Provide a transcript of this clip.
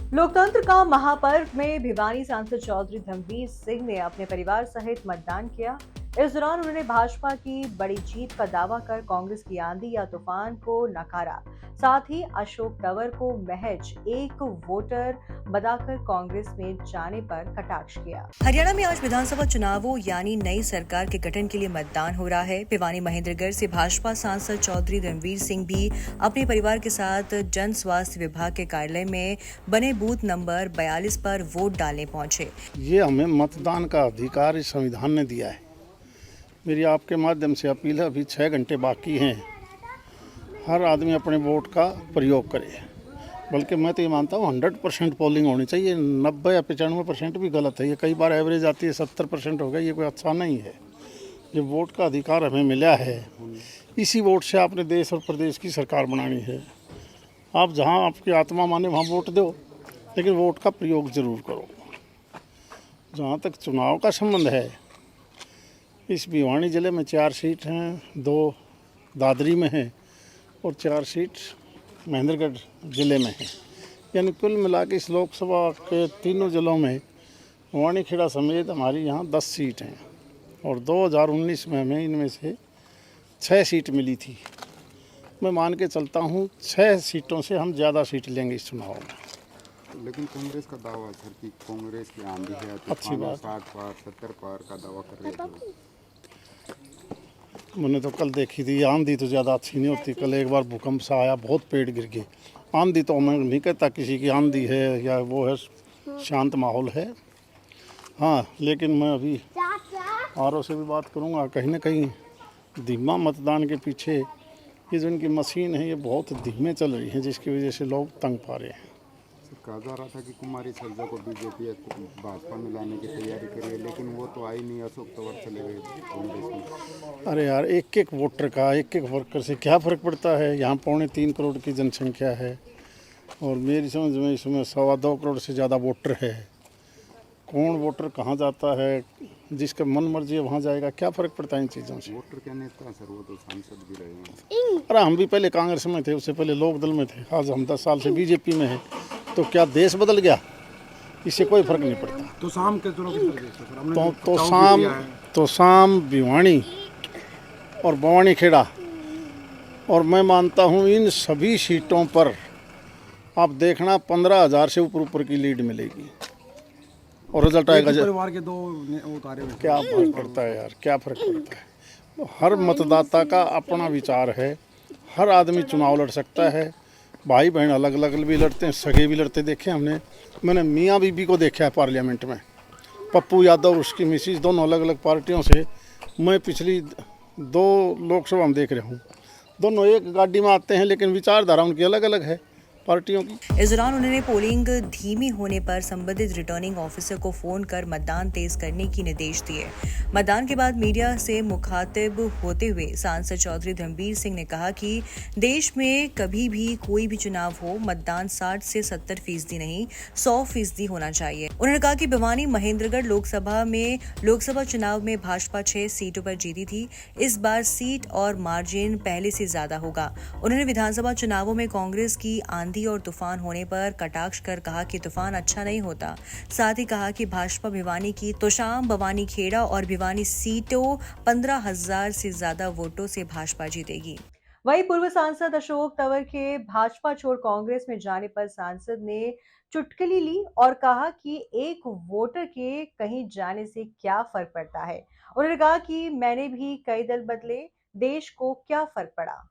लोकतंत्र का महापर्व में भिवानी सांसद चौधरी धर्मवीर सिंह ने अपने परिवार सहित मतदान किया। इस दौरान उन्होंने भाजपा की बड़ी जीत का दावा कर कांग्रेस की आंधी या तूफान को नकारा। साथ ही अशोक तंवर को महज एक वोटर बताकर कांग्रेस में जाने पर कटाक्ष किया। हरियाणा में आज विधानसभा चुनावों यानी नई सरकार के गठन के लिए मतदान हो रहा है। भिवानी महेंद्रगढ़ से भाजपा सांसद चौधरी धर्मवीर सिंह भी अपने परिवार के साथ जन स्वास्थ्य विभाग के कार्यालय में बने बूथ नंबर 42 पर वोट डालने पहुंचे। ये हमें मतदान का अधिकार इस संविधान ने दिया है। मेरी आपके माध्यम से अपील है, अभी 6 घंटे बाकी हैं, हर आदमी अपने वोट का प्रयोग करे। बल्कि मैं तो ये मानता हूँ 100% पोलिंग होनी चाहिए। 90 या 95% भी गलत है। ये कई बार एवरेज आती है 70% हो गया, ये कोई अच्छा नहीं है। ये वोट का अधिकार हमें मिला है, इसी वोट से आपने देश और प्रदेश की सरकार बनानी है। आप जहाँ आपकी आत्मा माने वहाँ वोट दो, लेकिन वोट का प्रयोग ज़रूर करो। जहाँ तक चुनाव का संबंध है, इस भिवानी ज़िले में 4 सीट हैं, 2 दादरी में हैं और 4 सीट महेंद्रगढ़ ज़िले में हैं। यानी कुल मिला के इस लोकसभा के तीनों ज़िलों में वाणीखेड़ा समेत हमारी यहाँ 10 सीट हैं और 2019 में हमें इनमें से 6 सीट मिली थी। मैं मान के चलता हूँ 6 सीटों से हम ज़्यादा सीट लेंगे इस चुनाव में। लेकिन कांग्रेस का दावा सर कि कांग्रेस की आंधी है, अच्छी बात। 60 पार 70 पार का दावा कर रहे थे। मैंने तो कल देखी थी, आंधी तो ज़्यादा अच्छी नहीं होती। कल एक बार भूकंप सा आया, बहुत पेड़ गिर गए। आंधी तो मैं नहीं कहता किसी की आंधी है या वो है, शांत माहौल है। हाँ, लेकिन मैं अभी आरओ से भी बात करूँगा। कहीं ना कहीं धीमा मतदान के पीछे ये जो इनकी मशीन है, ये बहुत धीमे चल रही है, जिसकी वजह से लोग तंग पा रहे हैं। कहा जा रहा था कि कुमारी सलजा को बीजेपी भाजपा में लाने की तैयारी करी है, लेकिन वो तो आई नहीं। अशोक तंवर चले गए कांग्रेस में। अरे यार, एक एक वोटर का, एक एक वर्कर से क्या फ़र्क पड़ता है। यहाँ 3.25 करोड़ की जनसंख्या है और मेरी समझ में इसमें 2.25 करोड़ से ज़्यादा वोटर है। कौन वोटर कहाँ जाता है, जिसका मन मर्जी है वहाँ जाएगा, क्या फ़र्क पड़ता है इन चीज़ों से। वोटर क्या नेता सर, वो तो सांसद भी रहे हैं। अरे हम भी पहले कांग्रेस में थे, उससे पहले लोकदल में थे। आज हम 10 साल से बीजेपी में हैं। तो क्या देश बदल गया? इससे कोई फर्क नहीं पड़ता। तो शाम के चुनाव किस तरह से सर? हमने तो शाम भिवानी और बवानी खेड़ा, और मैं मानता हूँ इन सभी सीटों पर आप देखना 15,000 से ऊपर की लीड मिलेगी और रिजल्ट आएगा। परिवार के 2 उतारे हुए। क्या फर्क पड़ता है यार, क्या फर्क पड़ता है। हर मतदाता का अपना विचार है। हर आदमी चुनाव लड़ सकता है। भाई बहन अलग अलग भी लड़ते हैं, सगे भी लड़ते देखे हमने। मैंने मियाँ बीबी को देखा है पार्लियामेंट में। पप्पू यादव और उसकी मिसिज दोनों अलग अलग पार्टियों से मैं पिछली 2 लोकसभा में देख रहा हूँ। दोनों एक गाड़ी में आते हैं, लेकिन विचारधारा उनकी अलग अलग है पार्टियों की। इस दौरान उन्होंने पोलिंग धीमी होने पर संबंधित रिटर्निंग ऑफिसर को फोन कर मतदान तेज करने की निर्देश दिए। मतदान के बाद मीडिया से मुखातिब होते हुए सांसद चौधरी धर्मवीर सिंह ने कहा कि देश में कभी भी कोई भी चुनाव हो, मतदान 60 से 70% नहीं, 100% होना चाहिए। उन्होंने कहा कि भिवानी महेंद्रगढ़ लोकसभा चुनाव में भाजपा 6 सीटों पर जीती थी। इस बार सीट और मार्जिन पहले से ज्यादा होगा। उन्होंने विधानसभा चुनावों में कांग्रेस की आंधी और तूफान होने पर कटाक्ष कर कहा कि तूफान अच्छा नहीं होता। साथ ही कहा कि भाजपा भिवानी की तोशाम, बवानी खेड़ा और भिवानी सीटों 15,000 से ज्यादा वोटों से भाजपा जीतेगी। वहीं पूर्व सांसद अशोक तंवर के भाजपा छोड़ कांग्रेस में जाने पर सांसद ने चुटकुली ली और कहा कि एक वोटर के कहीं जाने से क्या फर्क पड़ता है। उन्होंने कहा कि मैंने भी कई दल बदले, देश को क्या फर्क पड़ा।